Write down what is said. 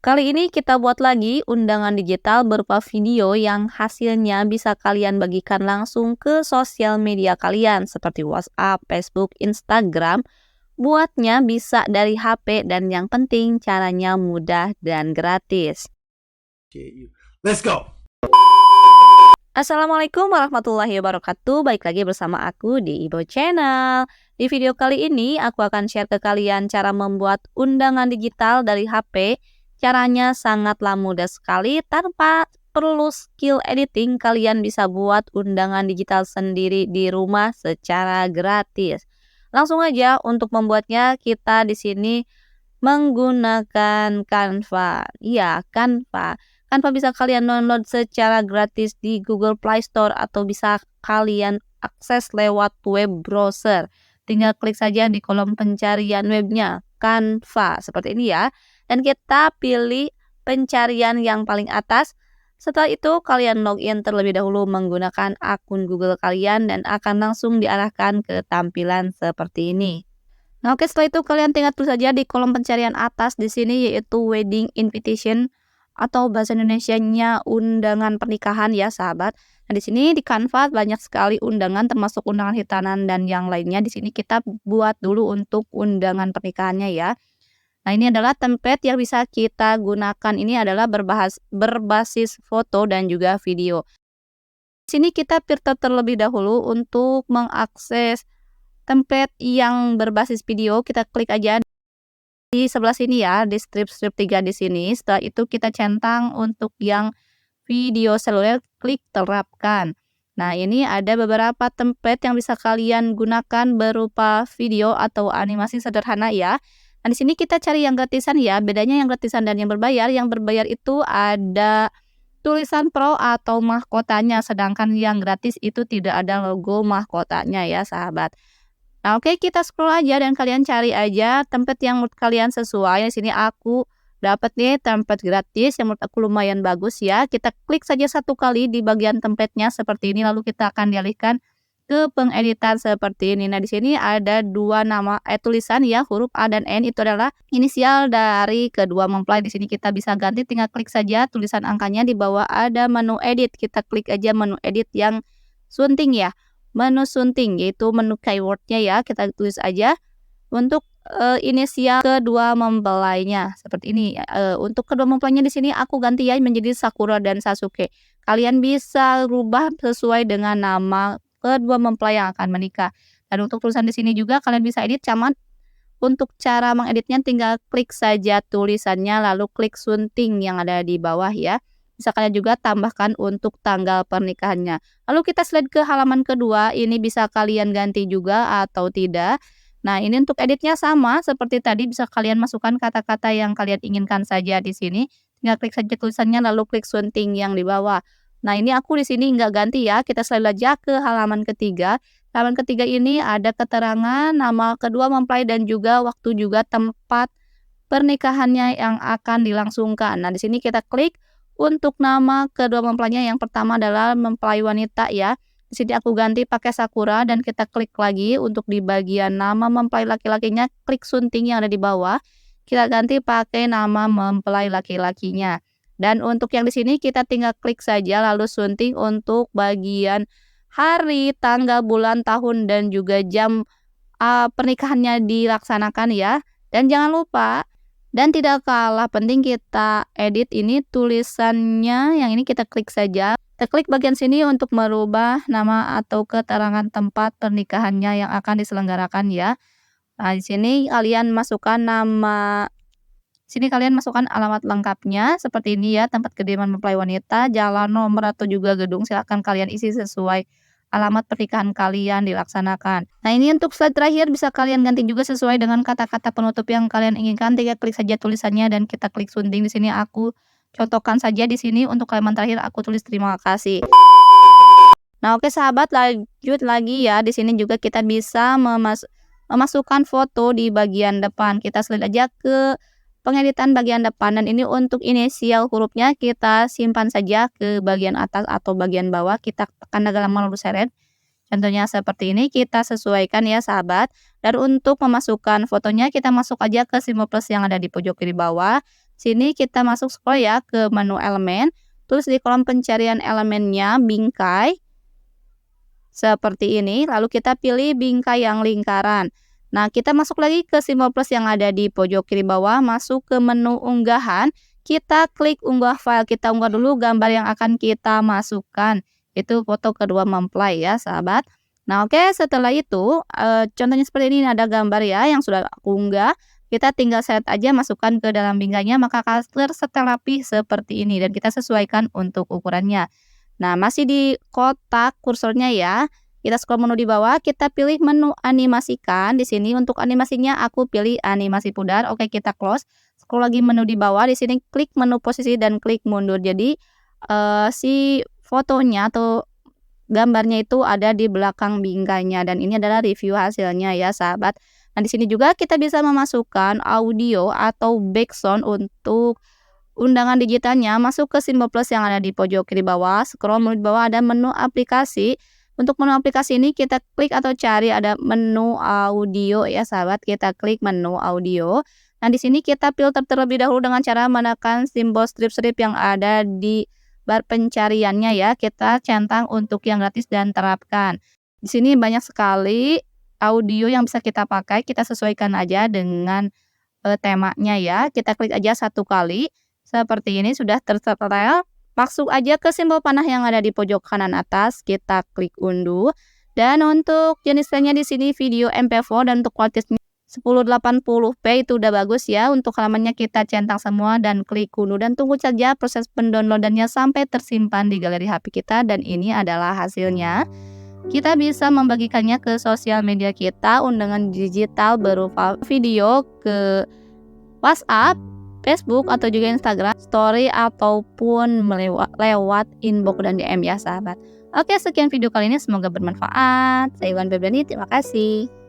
Kali ini kita buat lagi undangan digital berupa video yang hasilnya bisa kalian bagikan langsung ke sosial media kalian seperti WhatsApp, Facebook, Instagram. Buatnya bisa dari HP dan yang penting caranya mudah dan gratis. Let's go. Assalamualaikum warahmatullahi wabarakatuh. Baik lagi bersama aku di Ibo Channel. Di video kali ini aku akan share ke kalian cara membuat undangan digital dari HP. Caranya sangatlah mudah sekali, tanpa perlu skill editing kalian bisa buat undangan digital sendiri di rumah secara gratis. Langsung aja untuk membuatnya kita di sini menggunakan Canva. Iya, Canva. Canva bisa kalian download secara gratis di Google Play Store atau bisa kalian akses lewat web browser. Tinggal klik saja di kolom pencarian webnya, Canva, seperti ini ya. Dan kita pilih pencarian yang paling atas. Setelah itu kalian login terlebih dahulu menggunakan akun Google kalian dan akan langsung diarahkan ke tampilan seperti ini. Nah, oke, setelah itu kalian tinggal tulis saja di kolom pencarian atas di sini yaitu wedding invitation atau bahasa Indonesianya undangan pernikahan ya, sahabat. Nah, di sini di Canva banyak sekali undangan termasuk undangan hitanan dan yang lainnya. Di sini kita buat dulu untuk undangan pernikahannya ya. Nah, ini adalah template yang bisa kita gunakan. Ini adalah berbasis foto dan juga video. Di sini kita filter terlebih dahulu untuk mengakses template yang berbasis video. Kita klik aja di sebelah sini ya, di strip 3 di sini. Setelah itu kita centang untuk yang video seluler, klik terapkan. Nah, ini ada beberapa template yang bisa kalian gunakan berupa video atau animasi sederhana ya. Nah, di sini kita cari yang gratisan ya. Bedanya yang gratisan dan yang berbayar. Yang berbayar itu ada tulisan pro atau mahkotanya, sedangkan yang gratis itu tidak ada logo mahkotanya ya, sahabat. Nah, oke, kita scroll aja dan kalian cari aja template yang menurut kalian sesuai. Di sini aku dapat nih template gratis yang menurut aku lumayan bagus ya. Kita klik saja satu kali di bagian templatenya seperti ini, lalu kita akan dialihkan ke pengeditan seperti ini. Nah, di sini ada dua nama tulisan ya, huruf A dan N itu adalah inisial dari kedua mempelai. Di sini kita bisa ganti, tinggal klik saja tulisan angkanya. Di bawah ada menu edit. Kita klik aja menu edit yang sunting ya. Menu sunting yaitu menu keywordnya ya, kita tulis aja untuk inisial kedua mempelainya seperti ini. Untuk kedua mempelainya di sini aku ganti ya menjadi Sakura dan Sasuke. Kalian bisa rubah sesuai dengan nama kedua mempelai yang akan menikah. Dan untuk tulisan di sini juga kalian bisa edit camat. Untuk cara mengeditnya tinggal klik saja tulisannya lalu klik sunting yang ada di bawah ya. Bisa kalian juga tambahkan untuk tanggal pernikahannya. Lalu kita slide ke halaman kedua, ini bisa kalian ganti juga atau tidak. Nah, ini untuk editnya sama seperti tadi, bisa kalian masukkan kata-kata yang kalian inginkan saja di sini. Tinggal klik saja tulisannya lalu klik sunting yang di bawah. Nah, ini aku di sini nggak ganti ya, kita slide aja ke halaman ketiga. Halaman ketiga ini ada keterangan nama kedua mempelai dan juga waktu juga tempat pernikahannya yang akan dilangsungkan. Nah, di sini kita klik untuk nama kedua mempelainya, yang pertama adalah mempelai wanita ya. Di sini aku ganti pakai Sakura dan kita klik lagi untuk di bagian nama mempelai laki-lakinya, klik sunting yang ada di bawah. Kita ganti pakai nama mempelai laki-lakinya. Dan untuk yang di sini kita tinggal klik saja lalu sunting untuk bagian hari, tanggal, bulan, tahun dan juga jam pernikahannya dilaksanakan ya. Dan jangan lupa, dan tidak kalah penting, kita edit ini tulisannya, yang ini kita klik saja. Kita klik bagian sini untuk merubah nama atau keterangan tempat pernikahannya yang akan diselenggarakan ya. Nah, di sini kalian masukkan nama, sini kalian masukkan alamat lengkapnya seperti ini ya, tempat kediaman mempelai wanita, jalan, nomor atau juga gedung, silahkan kalian isi sesuai alamat pernikahan kalian dilaksanakan. Nah, ini untuk slide terakhir bisa kalian ganti juga sesuai dengan kata-kata penutup yang kalian inginkan. Tinggal klik saja tulisannya dan kita klik sunting. Di sini aku contohkan saja di sini untuk kalimat terakhir aku tulis terima kasih. Nah, oke sahabat, lanjut lagi ya. Di sini juga kita bisa memasukkan foto di bagian depan. Kita slide aja ke pengeditan bagian depan dan ini untuk inisial hurufnya kita simpan saja ke bagian atas atau bagian bawah. Kita tekan dalam lalu seret. Contohnya seperti ini, kita sesuaikan ya sahabat. Dan untuk memasukkan fotonya kita masuk aja ke simbol plus yang ada di pojok kiri bawah. Sini kita masuk scroll ya ke menu elemen, terus di kolom pencarian elemennya bingkai seperti ini, lalu kita pilih bingkai yang lingkaran. Nah, kita masuk lagi ke simbol plus yang ada di pojok kiri bawah, masuk ke menu unggahan, kita klik unggah file, kita unggah dulu gambar yang akan kita masukkan. Itu foto kedua mempelai ya, sahabat. Nah, oke, setelah itu contohnya seperti ini ada gambar ya yang sudah aku unggah. Kita tinggal set aja masukkan ke dalam bingkainya, maka color setel rapi seperti ini dan kita sesuaikan untuk ukurannya. Nah, masih di kotak kursornya ya. Kita scroll menu di bawah, kita pilih menu animasikan. Di sini untuk animasinya aku pilih animasi pudar. Oke, kita close. Scroll lagi menu di bawah, di sini klik menu posisi dan klik mundur. Jadi si fotonya atau gambarnya itu ada di belakang bingkainya dan ini adalah review hasilnya ya, sahabat. Nah, di sini juga kita bisa memasukkan audio atau background untuk undangan digitalnya. Masuk ke simbol plus yang ada di pojok kiri bawah, scroll menu di bawah ada menu aplikasi. Untuk menu aplikasi ini kita klik atau cari ada menu audio ya, sahabat. Kita klik menu audio. Nah, di sini kita filter terlebih dahulu dengan cara menekan simbol strip-strip yang ada di bar pencariannya ya. Kita centang untuk yang gratis dan terapkan. Di sini banyak sekali audio yang bisa kita pakai. Kita sesuaikan aja dengan temanya ya. Kita klik aja satu kali. Seperti ini sudah tersetel. Masuk aja ke simbol panah yang ada di pojok kanan atas, kita klik unduh. Dan untuk jenis filenya di sini video MP4 dan untuk kualitasnya 1080p itu udah bagus ya. Untuk halamannya kita centang semua dan klik unduh dan tunggu saja proses pendownloadannya sampai tersimpan di galeri HP kita dan ini adalah hasilnya. Kita bisa membagikannya ke sosial media kita, undangan digital berupa video ke WhatsApp, Facebook atau juga Instagram story ataupun lewat inbox dan DM ya, sahabat. Oke, sekian video kali ini, semoga bermanfaat. Saya Iwan Febriani, terima kasih.